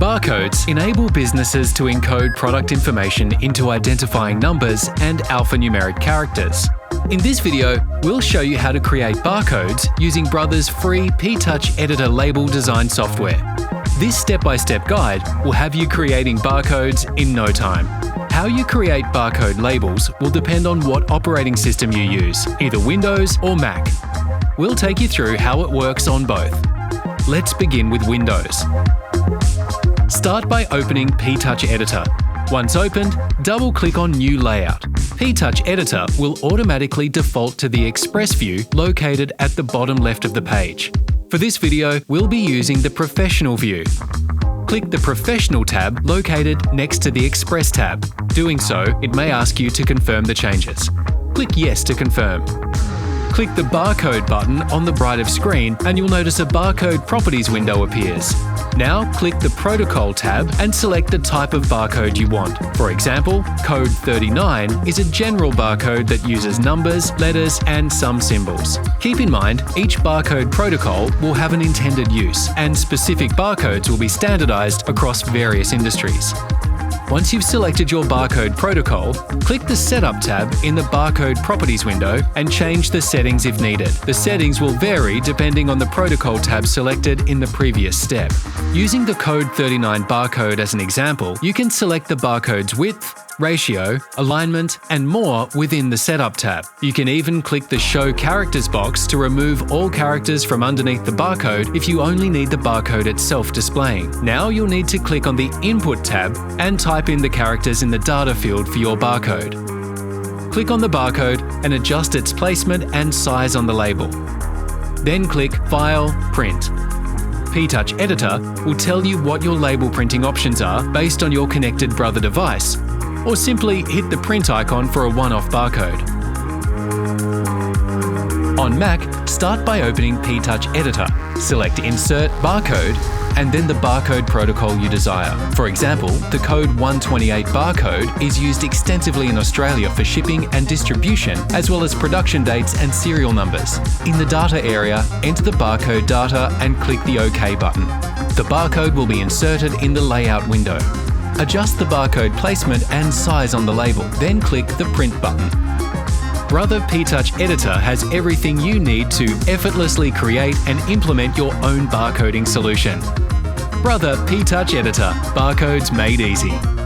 Barcodes enable businesses to encode product information into identifying numbers and alphanumeric characters. In this video, we'll show you how to create barcodes using Brother's free P-Touch editor label design software. This step-by-step guide will have you creating barcodes in no time. How you create barcode labels will depend on what operating system you use, either Windows or Mac. We'll take you through how it works on both. Let's begin with Windows. Start by opening P-Touch Editor. Once opened, double-click on New Layout. P-Touch Editor will automatically default to the Express view located at the bottom left of the page. For this video, we'll be using the Professional view. Click the Professional tab located next to the Express tab. Doing so, it may ask you to confirm the changes. Click Yes to confirm. Click the Barcode button on the right of screen and you'll notice a Barcode Properties window appears. Now click the Protocol tab and select the type of barcode you want. For example, Code 39 is a general barcode that uses numbers, letters, and some symbols. Keep in mind, each barcode protocol will have an intended use, and specific barcodes will be standardized across various industries. Once you've selected your barcode protocol, click the Setup tab in the Barcode Properties window and change the settings if needed. The settings will vary depending on the protocol tab selected in the previous step. Using the Code 39 barcode as an example, you can select the barcode's width, ratio, alignment, and more within the Setup tab. You can even click the Show Characters box to remove all characters from underneath the barcode if you only need the barcode itself displaying. Now you'll need to click on the Input tab and type in the characters in the data field for your barcode. Click on the barcode and adjust its placement and size on the label. Then click File, Print. P-Touch Editor will tell you what your label printing options are based on your connected Brother device, or simply hit the print icon for a one-off barcode. On Mac, start by opening P-Touch Editor. Select Insert Barcode and then the barcode protocol you desire. For example, the Code 128 barcode is used extensively in Australia for shipping and distribution, as well as production dates and serial numbers. In the data area, enter the barcode data and click the OK button. The barcode will be inserted in the Layout window. Adjust the barcode placement and size on the label, then click the Print button. Brother P-Touch Editor has everything you need to effortlessly create and implement your own barcoding solution. Brother P-Touch Editor, barcodes made easy.